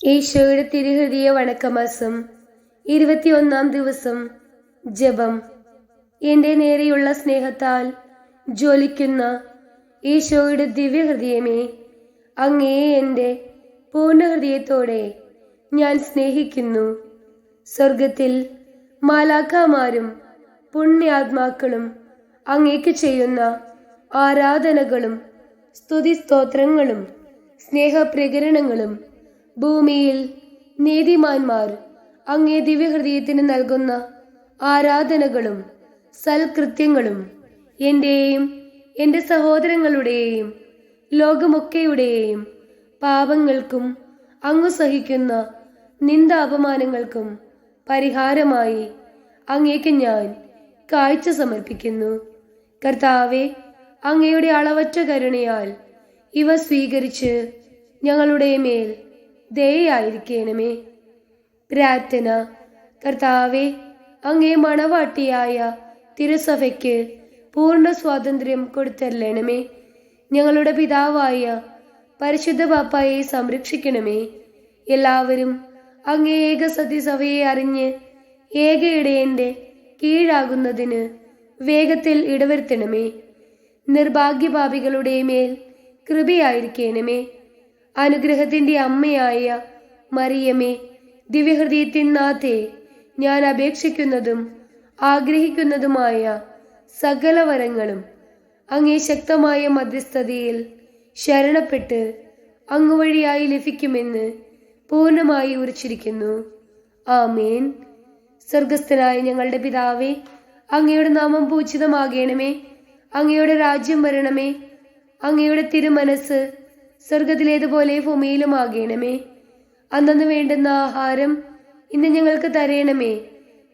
ഈശോയുടെ തിരുഹൃദയ വണക്കമാസം 21 ദിവസം. ജപം. എൻ്റെ നേരെയുള്ള സ്നേഹത്താൽ ജ്വലിക്കുന്ന ഈശോയുടെ ദിവ്യഹൃദയമേ, അങ്ങയെ എൻ്റെ പൂർണ്ണഹൃദയത്തോടെ ഞാൻ സ്നേഹിക്കുന്നു. സ്വർഗത്തിൽ മാലാഖമാരും പുണ്യാത്മാക്കളും അങ്ങേക്ക് ചെയ്യുന്ന ആരാധനകളും സ്തുതിസ്തോത്രങ്ങളും സ്നേഹപ്രകരണങ്ങളും, ഭൂമിയിൽ നീതിമാന്മാർ അങ്ങേ ദിവ്യഹൃദയത്തിന് നൽകുന്ന ആരാധനകളും സൽകൃത്യങ്ങളും എൻ്റെയും എൻ്റെ സഹോദരങ്ങളുടെയും ലോകമൊക്കെയുടെയും പാപങ്ങൾക്കും അങ്ങ് സഹിക്കുന്ന നിന്ദാപമാനങ്ങൾക്കും പരിഹാരമായി അങ്ങേക്ക് ഞാൻ കാഴ്ച സമർപ്പിക്കുന്നു. കർത്താവെ, അങ്ങയുടെ അളവറ്റ കരുണയാൽ ഇവ സ്വീകരിച്ച് ഞങ്ങളുടെ മേൽ ദയയായിരിക്കണമേ. പ്രാർത്ഥന. കർത്താവെ, അങ്ങേ മണവാട്ടിയായ തിരുസഭയ്ക്ക് പൂർണ്ണ സ്വാതന്ത്ര്യം കൊടുത്തരണമേ. ഞങ്ങളുടെ പിതാവായ പരിശുദ്ധ പാപ്പായെ സംരക്ഷിക്കണമേ. എല്ലാവരും അങ്ങേ ഏക സത്യസഭയെ അറിഞ്ഞ് ഏക ഇടയന്റെ കീഴാകുന്നതിന് വേഗത്തിൽ ഇടവരുത്തണമേ. നിർഭാഗ്യപാപികളുടെ മേൽ കൃപയായിരിക്കണമേ. അനുഗ്രഹത്തിന്റെ അമ്മയായ മറിയമേ, ദിവ്യഹൃദയത്തിൻ നാഥേ, ഞാൻ അപേക്ഷിക്കുന്നതും ആഗ്രഹിക്കുന്നതുമായ സകല വരങ്ങളും അങ്ങേ ശക്തമായ മധ്യസ്ഥതയിൽ ശരണപ്പെട്ട് അങ്ങ് വഴിയായി ലഭിക്കുമെന്ന് പൂർണ്ണമായി ഉറച്ചിരിക്കുന്നു. ആമേൻ. സ്വർഗസ്ഥനായ ഞങ്ങളുടെ പിതാവേ, അങ്ങയുടെ നാമം പൂജിതമാകണമേ. അങ്ങയുടെ രാജ്യം വരണമേ. അങ്ങയുടെ തിരുമനസ് സ്വർഗത്തിലേതുപോലെ ഭൂമിയിലുമാകണമേ. അന്നു വേണ്ടുന്ന ആഹാരം ഇന്ന് ഞങ്ങൾക്ക് തരയണമേ.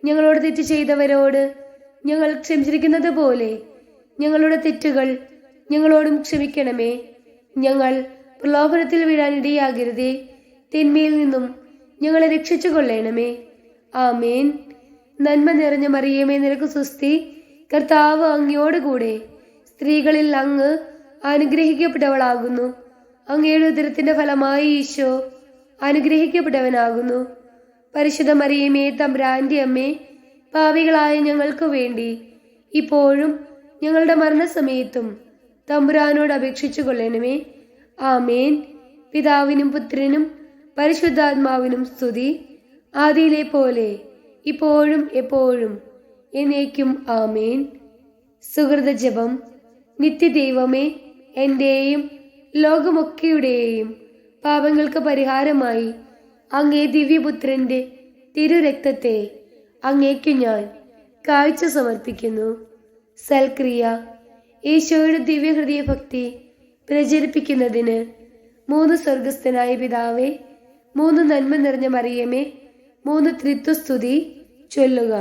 ഞങ്ങളോട് തെറ്റ് ചെയ്തവരോട് ഞങ്ങൾ ക്ഷമിച്ചിരിക്കുന്നത് പോലെ ഞങ്ങളുടെ തെറ്റുകൾ ഞങ്ങളോടും ക്ഷമിക്കണമേ. ഞങ്ങൾ പ്രലോഭനത്തിൽ വീഴാനിടയാകരുതേ. തിന്മയിൽ നിന്നും ഞങ്ങളെ രക്ഷിച്ചു കൊള്ളണമേ. ആമേൻ. നന്മ നിറഞ്ഞ മറിയമേ, നിനക്ക് സ്വസ്തി. കർത്താവ് അങ്ങയോടുകൂടെ സ്ത്രീകളിൽ അങ്ങ് അനുഗ്രഹിക്കപ്പെട്ടവളാകുന്നു. അങ്ങയുടെ ഉദരത്തിന്റെ ഫലമായി ഈശോ അനുഗ്രഹിക്കപ്പെട്ടവനാകുന്നു. പരിശുദ്ധ മറിയമേ, തമ്പുരാന്റെ അമ്മേ, പാപികളായ ഞങ്ങൾക്ക് വേണ്ടി ഇപ്പോഴും ഞങ്ങളുടെ മരണസമയത്തും തമ്പുരാനോട് അപേക്ഷിച്ചു കൊള്ളണമേ. ആമേൻ. പിതാവിനും പുത്രനും പരിശുദ്ധാത്മാവിനും സ്തുതി, ആദിയിലെ പോലെ ഇപ്പോഴും എപ്പോഴും എന്നേക്കും. ആമേൻ. സുഹൃത ജപം. നിത്യദൈവമേ, എൻ്റെയും ലോകമൊക്കെയുടെയും പാപങ്ങൾക്ക് പരിഹാരമായി അങ്ങേ ദിവ്യപുത്രന്റെ തിരുരക്തത്തെ അങ്ങേക്കു ഞാൻ കാഴ്ച സമർപ്പിക്കുന്നു. സൽക്രിയ. ഈശോയുടെ ദിവ്യഹൃദയ ഭക്തി പ്രചരിപ്പിക്കുന്നതിന് 3 സ്വർഗസ്ഥനായ പിതാവേ, 3 നന്മ നിറഞ്ഞ മറിയമേ, 3 ത്രിത്വസ്തുതി ചൊല്ലുക.